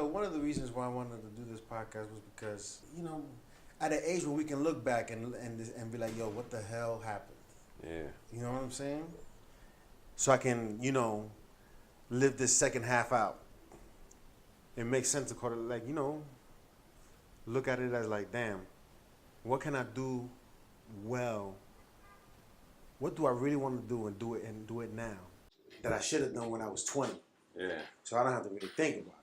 So one of the reasons why I wanted to do this podcast was because, you know, at an age where we can look back and be like, yo, what the hell happened? Yeah. You know what I'm saying? So I can, you know, live this second half out. It makes sense to call it like, you know, look at it as like, damn, what can I do well? What do I really want to do and do it now that I should have done when I was 20? Yeah. So I don't have to really think about it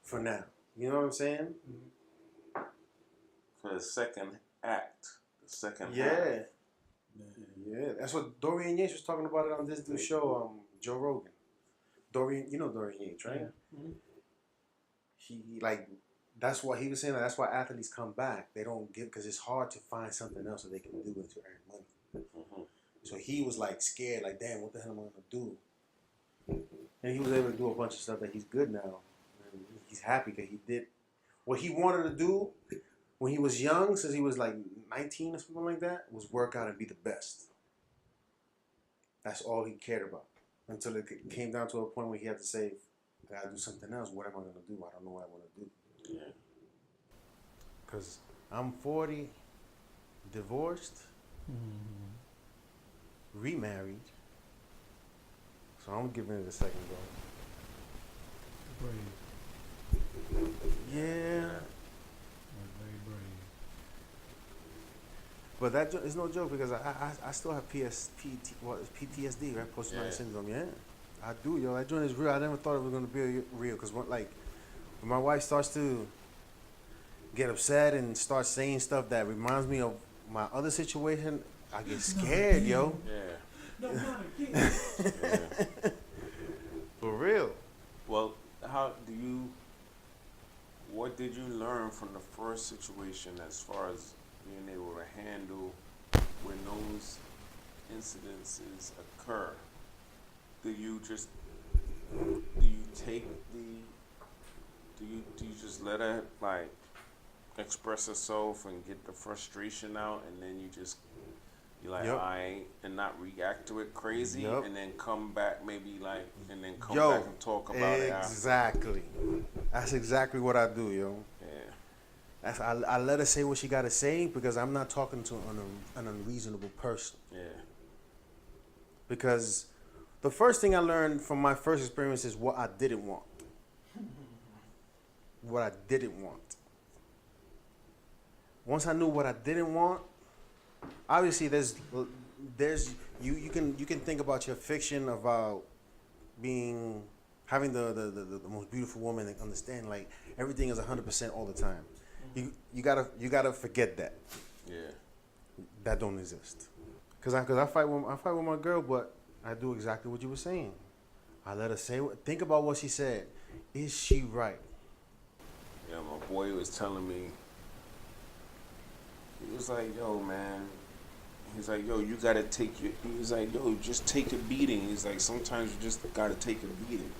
for now. You know what I'm saying? For the second act, the second Yeah. half. Yeah. That's what Dorian Yates was talking about it on this new show, Joe Rogan. You know Dorian Yates, right? Yeah. Mm-hmm. He like, that's what he was saying. That's why athletes come back. They don't get, because it's hard to find something else that they can do to earn money. Mm-hmm. So he was like scared, like, damn, what the hell am I gonna do? And he was able to do a bunch of stuff that he's good now. And he's happy because he did what he wanted to do when he was young, since he was like 19 or something like that, was work out and be the best. That's all he cared about. Until it came down to a point where he had to say, I gotta do something else. What am I gonna do? I don't know what I wanna do. Yeah. Because I'm 40, divorced, remarried. So I'm giving it a second go. Brave. Yeah. That's very brave. But that is no joke, because I still have PTSD, right? Post-traumatic syndrome, yeah. I do, yo. That joint is real. I never thought it was going to be real, because when my wife starts to get upset and start saying stuff that reminds me of my other situation, I get scared, yo. Yeah. No, not again. Yeah. For real. Well, what did you learn from the first situation as far as being able to handle when those incidences occur? Do you just let her like express herself and get the frustration out, and then you're like, Yep. alright, and not react to it crazy, Yep. and then come back maybe like, and then come Yo, back and talk about it after? exactly. That's exactly what I do, yo. Yeah. I let her say what she got to say, because I'm not talking to an unreasonable person. Yeah. Because the first thing I learned from my first experience is what I didn't want. What I didn't want. Once I knew what I didn't want, obviously there's you can think about your fiction about having the most beautiful woman and understand like everything is 100% all the time. You gotta forget that. Yeah. That don't exist. Cause I fight with my girl, but I do exactly what you were saying. I let her think about what she said. Is she right? Yeah, my boy was telling me, he was like, yo, man, he's like, yo, you gotta take he was like, yo, just take a beating. He's like, sometimes you just gotta take a beating.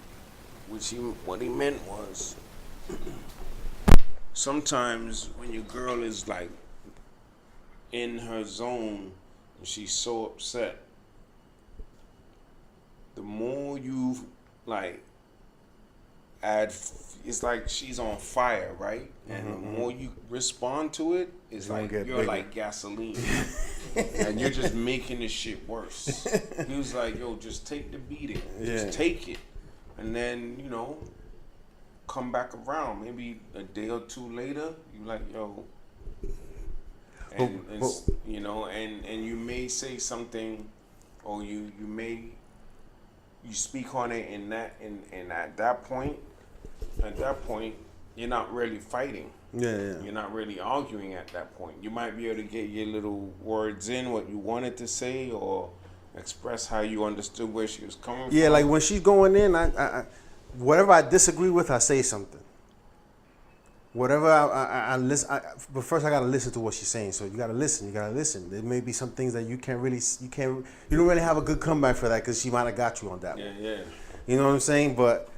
What he meant was, sometimes when your girl is like in her zone and she's so upset, the more you like it's like she's on fire, right? And the more you respond to it, it's like you're bigger. like gasoline. And you're just making this shit worse. He was like, yo, just take the beating. Just take it. And then, come back around. Maybe a day or two later, you like, yo. And and you may say something, or you speak on it and at that point, you're not really fighting. Yeah. You're not really arguing at that point. You might be able to get your little words in, what you wanted to say, or express how you understood where she was coming from. Yeah, like when she's going in, I whatever I disagree with, I say something. Whatever I listen, but first I gotta listen to what she's saying. So you gotta listen. There may be some things that you don't really have a good comeback for that, because she might have got you on that one. Yeah. You know what I'm saying? But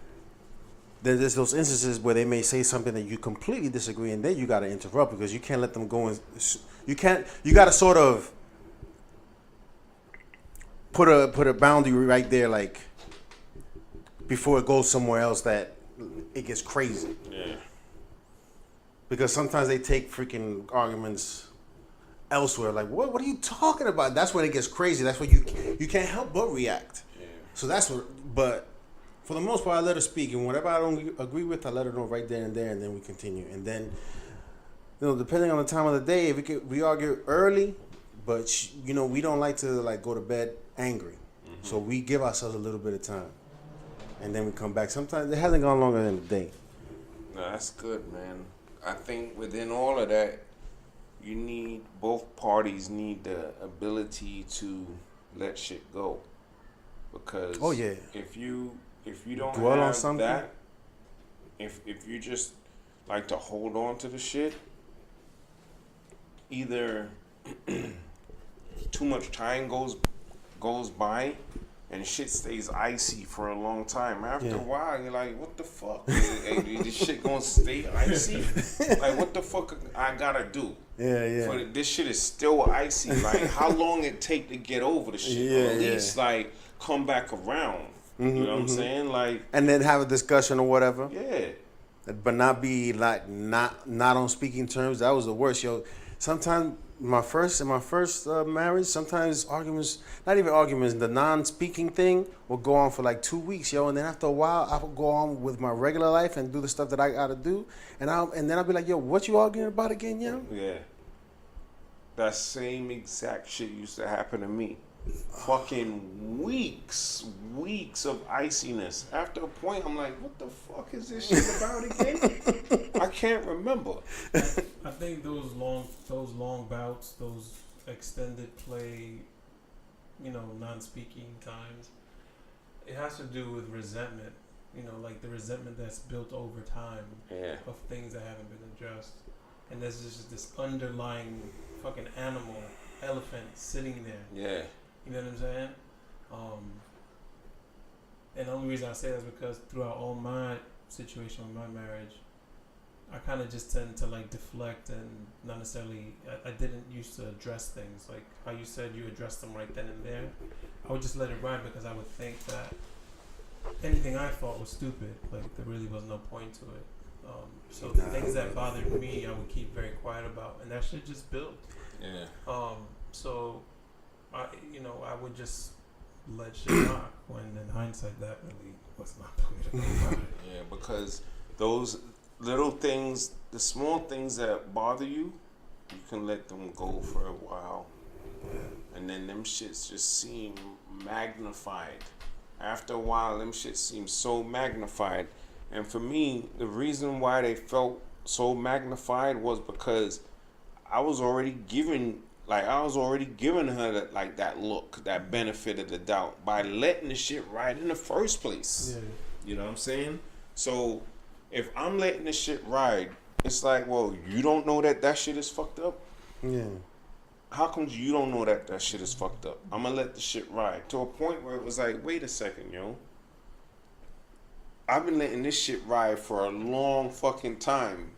there's those instances where they may say something that you completely disagree, and then you gotta interrupt, because you can't let them go and you gotta sort of put a boundary right there, like before it goes somewhere else that it gets crazy. Yeah. Because sometimes they take freaking arguments elsewhere. Like, what are you talking about? That's when it gets crazy. That's when you can't help but react. Yeah. So that's what. But for the most part, I let her speak, and whatever I don't agree with, I let her know right there, and then we continue. And then, depending on the time of the day, if we argue early, but we don't like to like go to bed angry, so we give ourselves a little bit of time, and then we come back. Sometimes it hasn't gone longer than a day. No, that's good, man. I think within all of that, both parties need the ability to let shit go, because if you don't dwell have on something, that, if you just like to hold on to the shit, either too much time goes by and shit stays icy for a long time. After a while, you're like, what the fuck? Hey, this shit gonna stay icy? Like, what the fuck I gotta do? Yeah. For this shit is still icy. Like, how long it take to get over the shit? Yeah, or at least, like, come back around. You know what I'm saying? Like, and then have a discussion or whatever. yeah. But not be like not on speaking terms. That was the worst, yo. Sometimes in my first marriage, sometimes arguments, not even arguments, the non-speaking thing will go on for like 2 weeks, yo. And then after a while, I will go on with my regular life and do the stuff that I gotta do, and then I'll be like, yo, what you arguing about again, yo? Yeah. That same exact shit used to happen to me. Fucking weeks of iciness. After a point, I'm like, what the fuck is this shit about again? I can't remember. I think those long bouts, those extended play, non-speaking times, it has to do with resentment. Like the resentment that's built over time of things that haven't been addressed. And there's just this underlying fucking elephant sitting there. Yeah. You know what I'm saying? And the only reason I say that is because throughout all my situation with my marriage, I kind of just tend to like deflect and not necessarily. I didn't used to address things like how you said you addressed them right then and there. I would just let it ride because I would think that anything I thought was stupid. Like there really was no point to it. So the things that bothered me, I would keep very quiet about, and that shit just built. Yeah. So. I would just let shit rock when in hindsight that really was not the way to go about it. Yeah, because those little things, the small things that bother you, you can let them go for a while. And then them shits just seem magnified. After a while, them shits seem so magnified. And for me, the reason why they felt so magnified was because I was already giving her that look, that benefit of the doubt by letting the shit ride in the first place. Yeah. You know what I'm saying? So if I'm letting the shit ride, it's like, well, you don't know that shit is fucked up? Yeah. How come you don't know that shit is fucked up? I'm gonna let the shit ride to a point where it was like, wait a second, yo. I've been letting this shit ride for a long fucking time.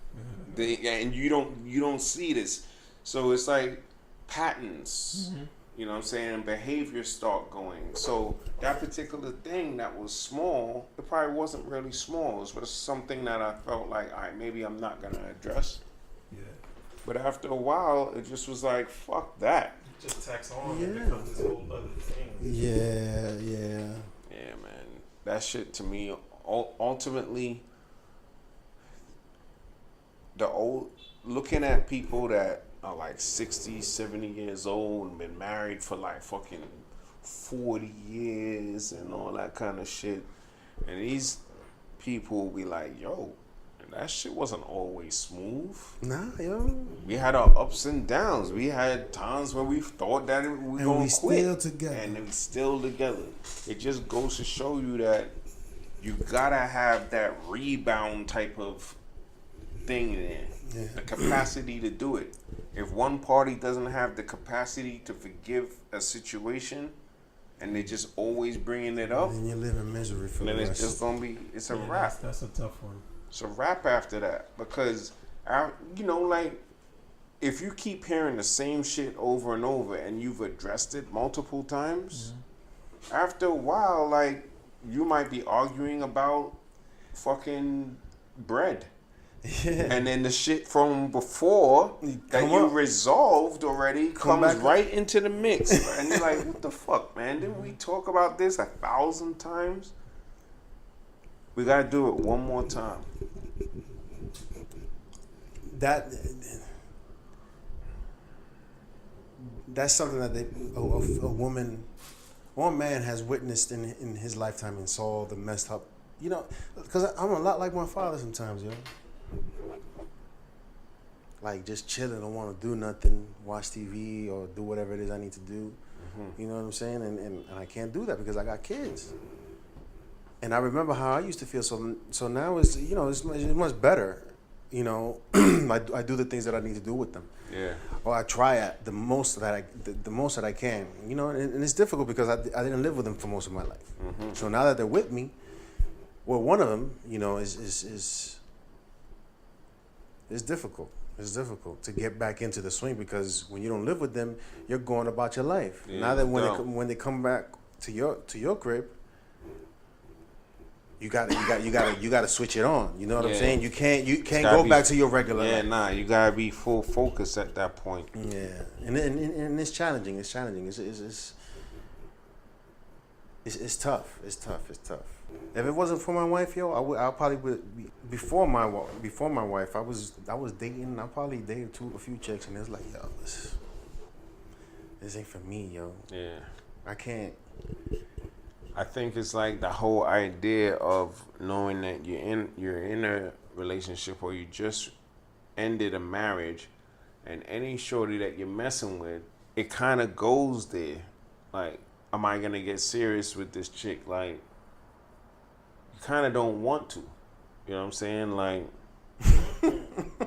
And you don't see this. So it's like patterns, you know what I'm saying, behaviors start going. So that particular thing that was small, it probably wasn't really small. It was something that I felt like, all right, maybe I'm not gonna address. Yeah. But after a while, it just was like, fuck that. It just tacks on and becomes this whole other thing. Yeah. Yeah, man. That shit to me, ultimately, looking at people that are like 60, 70 years old and been married for like fucking 40 years and all that kind of shit. And these people will be like, yo, that shit wasn't always smooth. Nah, yo. We had our ups and downs. We had times where we thought that we were going to quit. Still together. And we still together. It just goes to show you that you gotta have that rebound type of thing there. Yeah. The capacity to do it. If one party doesn't have the capacity to forgive a situation and they just always bringing it up, then you live in misery for the then rest. it's just gonna be, it's a wrap. That's a tough one. It's a wrap after that. Because, like, if you keep hearing the same shit over and over and you've addressed it multiple times, after a while, like, you might be arguing about fucking bread. Yeah. And then the shit from before that you resolved already comes right into the mix. And you're like, what the fuck, man? Didn't we talk about this 1,000 times? We got to do it one more time. That's something that a woman or a man has witnessed in his lifetime and saw the messed up. You know, because I'm a lot like my father sometimes, yo. Like just chilling, don't want to do nothing, watch TV or do whatever it is I need to do. Mm-hmm. You know what I'm saying? And I can't do that because I got kids. And I remember how I used to feel. So now it's much better. You know, I do the things that I need to do with them. Yeah. Or I try at the most that I can. You know, and it's difficult because I didn't live with them for most of my life. Mm-hmm. So now that they're with me, well, one of them, you know, is difficult. It's difficult to get back into the swing because when you don't live with them, you're going about your life. Yeah, now that when they come back to your crib, you gotta switch it on. You know what I'm saying? You can't go back to your regular life. Yeah, you gotta be full focus at that point. Yeah, and it's challenging. It's challenging. It's tough. It's tough. If it wasn't for my wife, yo, I probably would be, before my wife. I was dating. I probably dated a few chicks, and it's like, yo, this ain't for me, yo. Yeah, I can't. I think it's like the whole idea of knowing that you're in a relationship or you just ended a marriage, and any shorty that you're messing with, it kind of goes there. Like, am I gonna get serious with this chick? Like, you kind of don't want to. You know what I'm saying? Like,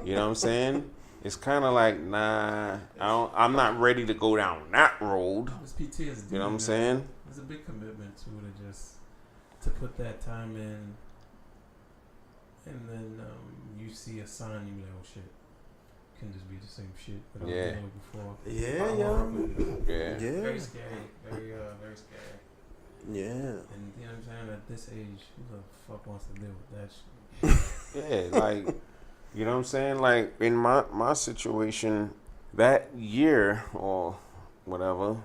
you know what I'm saying? It's kind of like, nah, I'm not ready to go down that road. It's PTSD. You know what I'm saying? It's a big commitment to put that time in, and then you see a sign, you be like, oh shit, can just be the same shit that I was dealing with before. Yeah. Very scary. Very scary. Yeah. And you know what I'm saying? At this age, who the fuck wants to deal with that shit? Yeah, like, you know what I'm saying? Like, in my situation, that year or whatever,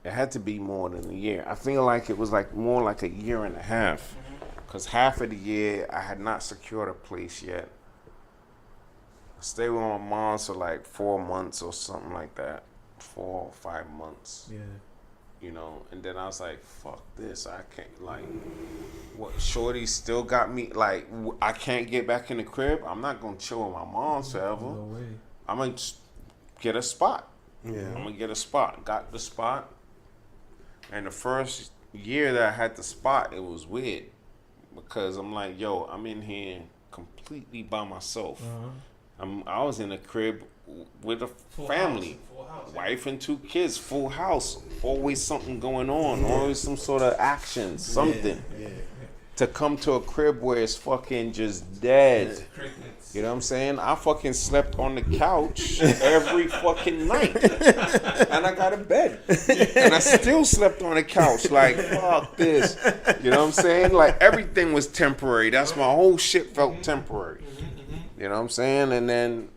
it had to be more than a year. I feel like it was like more like a year and a half. Because half of the year, I had not secured a place yet. I stayed with my mom for like 4 months or something like that. 4 or 5 months. Yeah. You know, and then I was like, fuck this. I can't, like, what, shorty still got me, like, I can't get back in the crib. I'm not going to chill with my mom forever. No way. I'm going to get a spot. Yeah. I'm going to get a spot. Got the spot. And the first year that I had the spot, it was weird. Because I'm like, yo, I'm in here completely by myself. I was in a crib with a family, full house, wife and 2 kids, full house, always something going on, always some sort of action, something. Yeah. To come to a crib where it's fucking just dead. Crickets. You know what I'm saying? I fucking slept on the couch every fucking night. And I got a bed. And I still slept on the couch. Like, fuck this. You know what I'm saying? Like, everything was temporary. That's my whole shit felt temporary. You know what I'm saying? And then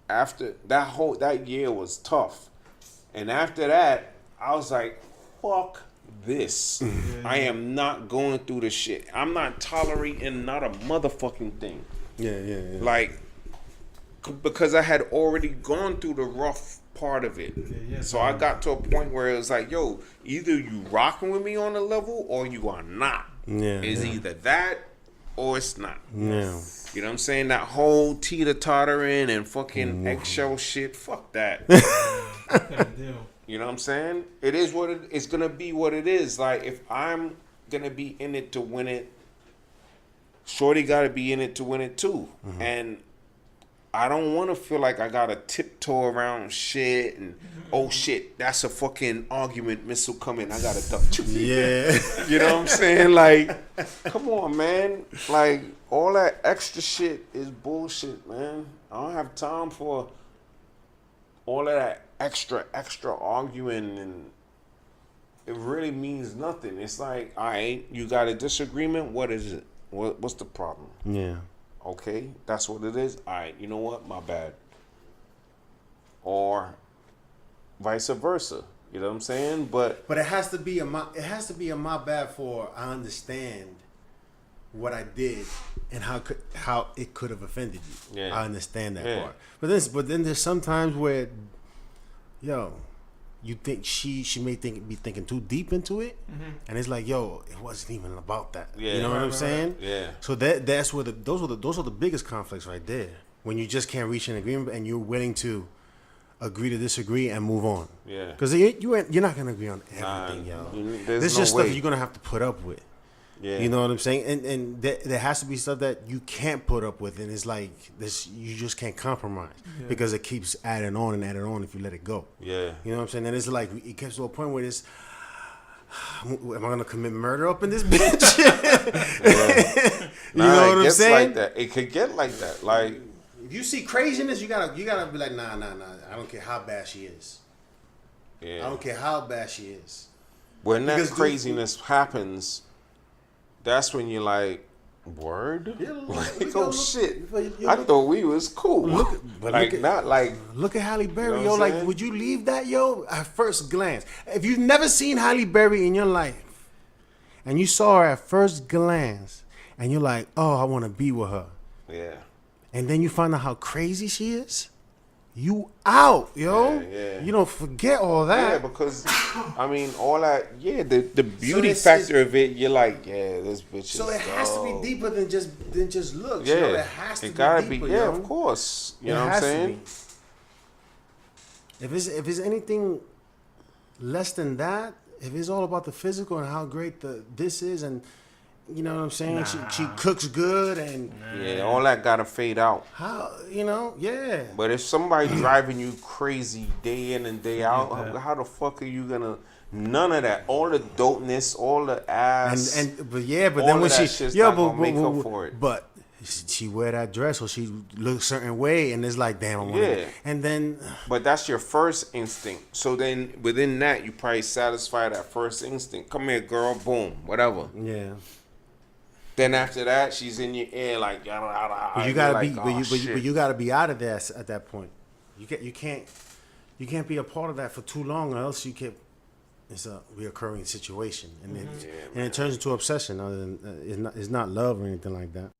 after that year was tough. And after that, I was like, fuck this. I am not going through this shit. I'm not tolerating not a motherfucking thing. Yeah. Like, because I had already gone through the rough part of it. So I got to a point where it was like, yo, either you rocking with me on a level or you are not. It's either that or it's not. Yeah. You know what I'm saying? That whole teeter-tottering and fucking eggshell shit, fuck that. You know what I'm saying? It is what it's going to be what it is. Like, if I'm going to be in it to win it, shorty got to be in it to win it too. And I don't want to feel like I got to tiptoe around shit and, oh shit, that's a fucking argument missile coming. I got to duck. Yeah. You know what I'm saying? Like, come on, man. Like, all that extra shit is bullshit, man. I don't have time for all of that extra arguing, and it really means nothing. It's like, all right, you got a disagreement? What is it? What's the problem? Yeah. Okay, that's what it is. All right, you know what? My bad. Or vice versa. You know what I'm saying? But it has to be a my bad for I understand what I did and how it could have offended you. Yeah. I understand that Yeah. part. But then there's sometimes where, yo, you think she may be thinking too deep into it, and it's like, yo, it wasn't even about that. Yeah. You know what I'm saying? Yeah. So that's where those are the biggest conflicts right there. When you just can't reach an agreement and you're willing to agree to disagree and move on. Yeah. Because you're not gonna agree on everything, yo. There's no just way. stuff you're gonna have to put up with. Yeah. You know what I'm saying? And there has to be stuff that you can't put up with, and it's like this. You just can't compromise because it keeps adding on and adding on if you let it go. Yeah. You know what I'm saying? And it's like it gets to a point where this. Am I gonna commit murder up in this bitch? You know what I'm saying? Like that. It could get like that. Like if you see craziness, you gotta be like, nah. I don't care how bad she is. yeah. I don't care how bad she is. When that Because craziness happens, that's when you're like, word? Yeah, Like, oh shit. you I look- thought we was cool. Look at Halle Berry, You know yo. what I'm Like, saying? would you leave that, yo? At first glance, if you've never seen Halle Berry in your life, and you saw her at first glance, and you're like, oh, I want to be with her, Yeah. and then you find out how crazy she is, you out, yo. Yeah. You don't forget all Yeah, that. because I mean all that the beauty it's- factor of it, you're like, yeah, this bitch So is it has to be dope. deeper than just looks. Yeah. Yo. It has to be gotta deeper, be, yeah, yo. of course. You It know what I'm has to saying? be. If it's anything less than that, if it's all about the physical and how great this is, and you know what I'm saying, she cooks good, and Yeah, all that gotta fade out. how yeah. But if somebody driving you crazy day in and day out, how the fuck are you gonna? None of that. All the dopeness, all the ass, But all then of when that she shit's not gonna make up but, for it. but she wear that dress or she look a certain way, and it's like, damn, I want Yeah. And then But that's your first instinct. So then within that, you probably satisfy that first instinct. Come here, girl. Boom. Whatever. yeah. Then after that, she's in your ear like yada yada. But you you're gotta like, be, oh, but you gotta be out of there at that point. You can't be a part of that for too long, or else it's a reoccurring situation, and it turns into obsession. Other than it's not love or anything like that.